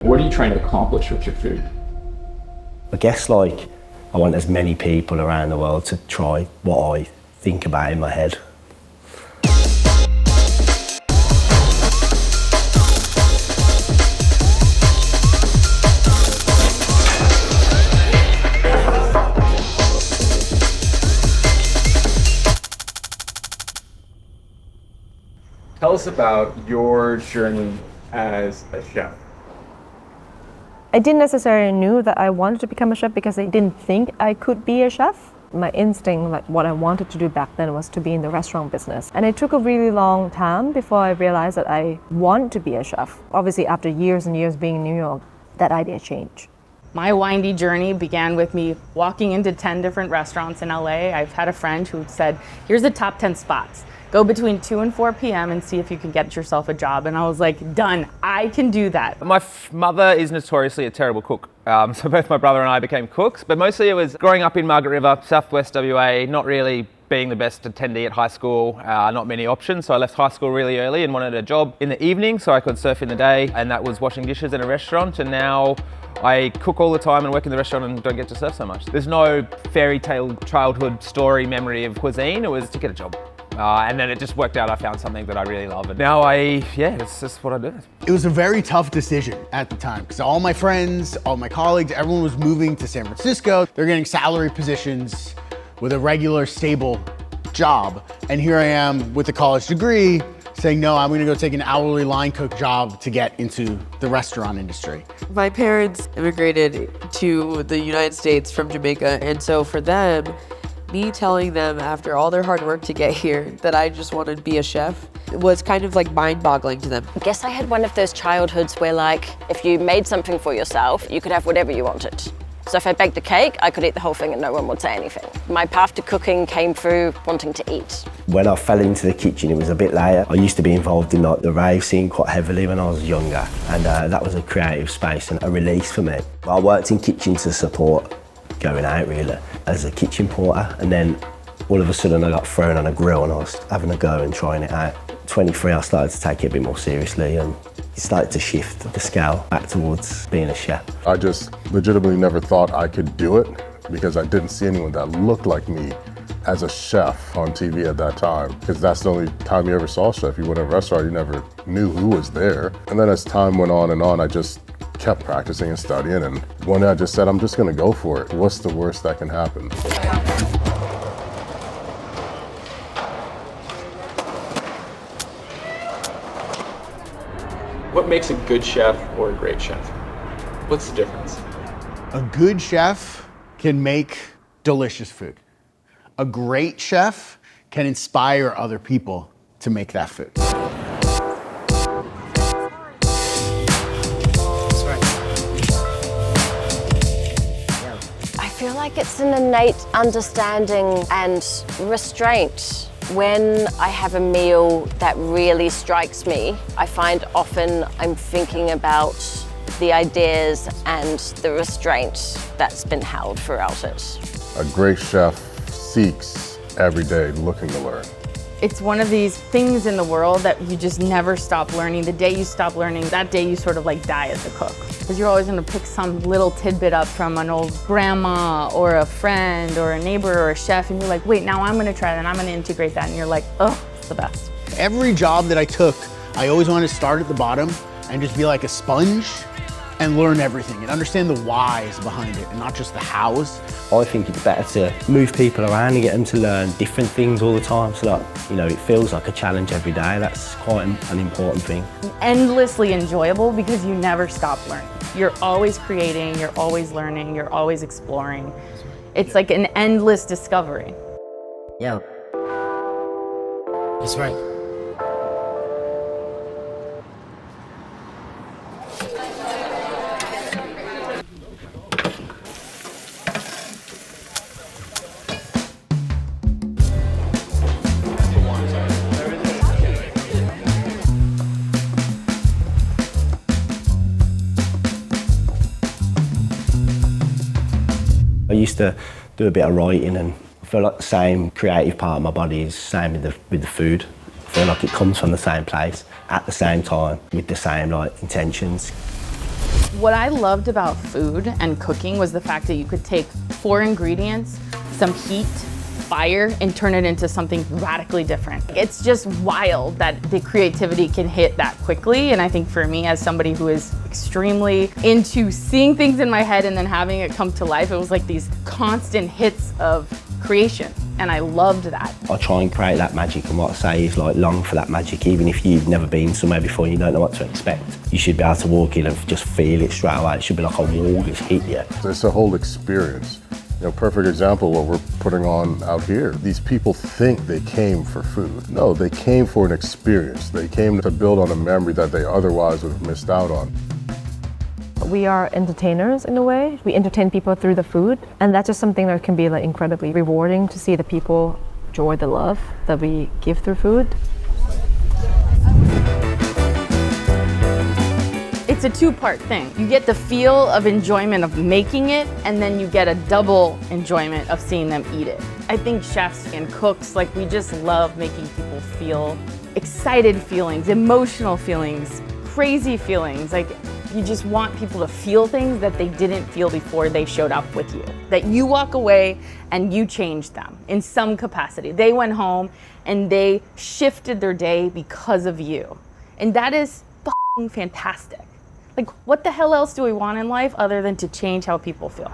What are you trying to accomplish with your food? I guess like I want as many people around the world to try what I think about in my head. Tell us about your journey as a chef. I didn't necessarily knew that I wanted to become a chef because I didn't think I could be a chef. My instinct, like what I wanted to do back then, was to be in the restaurant business. And it took a really long time before I realized that I want to be a chef. Obviously, after years and years being in New York, that idea changed. My windy journey began with me walking into 10 different restaurants in LA. I've had a friend who said, here's the top 10 spots. Go between 2 and 4 p.m. and see if you can get yourself a job. And I was like, done, I can do that. My mother is notoriously a terrible cook. So both my brother and I became cooks, but mostly it was growing up in Margaret River, southwest WA, not really being the best attendee at high school, not many options. So I left high school really early and wanted a job in the evening so I could surf in the day, and that was washing dishes in a restaurant. And now I cook all the time and work in the restaurant and don't get to surf so much. There's no fairy tale childhood story memory of cuisine. It was to get a job. And then it just worked out. I found something that I really love. And now it's just what I do. It was a very tough decision at the time because all my friends, all my colleagues, everyone was moving to San Francisco. They're getting salary positions with a regular, stable job. And here I am with a college degree saying, no, I'm gonna go take an hourly line cook job to get into the restaurant industry. My parents immigrated to the United States from Jamaica, and so for them, me telling them after all their hard work to get here that I just wanted to be a chef was kind of like mind-boggling to them. I guess I had one of those childhoods where, like, if you made something for yourself, you could have whatever you wanted. So if I baked a cake, I could eat the whole thing and no one would say anything. My path to cooking came through wanting to eat. When I fell into the kitchen, it was a bit later. I used to be involved in like the rave scene quite heavily when I was younger, and that was a creative space and a release for me. I worked in kitchens to support going out really as a kitchen porter, and then all of a sudden I got thrown on a grill and I was having a go and trying it out. 23, I started to take it a bit more seriously and it started to shift the scale back towards being a chef. I just legitimately never thought I could do it because I didn't see anyone that looked like me as a chef on TV at that time, because that's the only time you ever saw a chef. You went to a restaurant, you never knew who was there. And then as time went on and on, I just kept practicing and studying, and one day I just said, I'm just gonna go for it. What's the worst that can happen? What makes a good chef or a great chef? What's the difference? A good chef can make delicious food. A great chef can inspire other people to make that food. I feel like it's an innate understanding and restraint. When I have a meal that really strikes me, I find often I'm thinking about the ideas and the restraint that's been held throughout it. A great chef seeks every day looking to learn. It's one of these things in the world that you just never stop learning. The day you stop learning, that day you sort of like die as a cook. Because you're always gonna pick some little tidbit up from an old grandma or a friend or a neighbor or a chef, and you're like, wait, now I'm gonna try that and I'm gonna integrate that, and you're like, oh, it's the best. Every job that I took, I always wanted to start at the bottom and just be like a sponge and learn everything and understand the whys behind it and not just the hows. I think it's better to move people around and get them to learn different things all the time, so that, you know, it feels like a challenge every day. That's quite an important thing. Endlessly enjoyable because you never stop learning. You're always creating, you're always learning, you're always exploring. It's like an endless discovery. Yo. That's right. I used to do a bit of writing, and I feel like the same creative part of my body is the same with the food. I feel like it comes from the same place at the same time with the same like intentions. What I loved about food and cooking was the fact that you could take 4 ingredients, some heat, fire, and turn it into something radically different. It's just wild that the creativity can hit that quickly. And I think for me, as somebody who is extremely into seeing things in my head and then having it come to life, it was like these constant hits of creation. And I loved that. I try and create that magic, and what I say is like long for that magic. Even if you've never been somewhere before and you don't know what to expect, you should be able to walk in and just feel it straight away. It should be like a wall just hit you. It's a whole experience. You know, perfect example what we're putting on out here. These people think they came for food. No, they came for an experience. They came to build on a memory that they otherwise would have missed out on. We are entertainers in a way. We entertain people through the food, and that's just something that can be like incredibly rewarding to see the people enjoy the love that we give through food. It's a 2-part thing. You get the feel of enjoyment of making it, and then you get a double enjoyment of seeing them eat it. I think chefs and cooks, like, we just love making people feel excited feelings, emotional feelings, crazy feelings. Like, you just want people to feel things that they didn't feel before they showed up with you. That you walk away and you changed them in some capacity. They went home and they shifted their day because of you. And that is f***ing fantastic. Like, what the hell else do we want in life other than to change how people feel?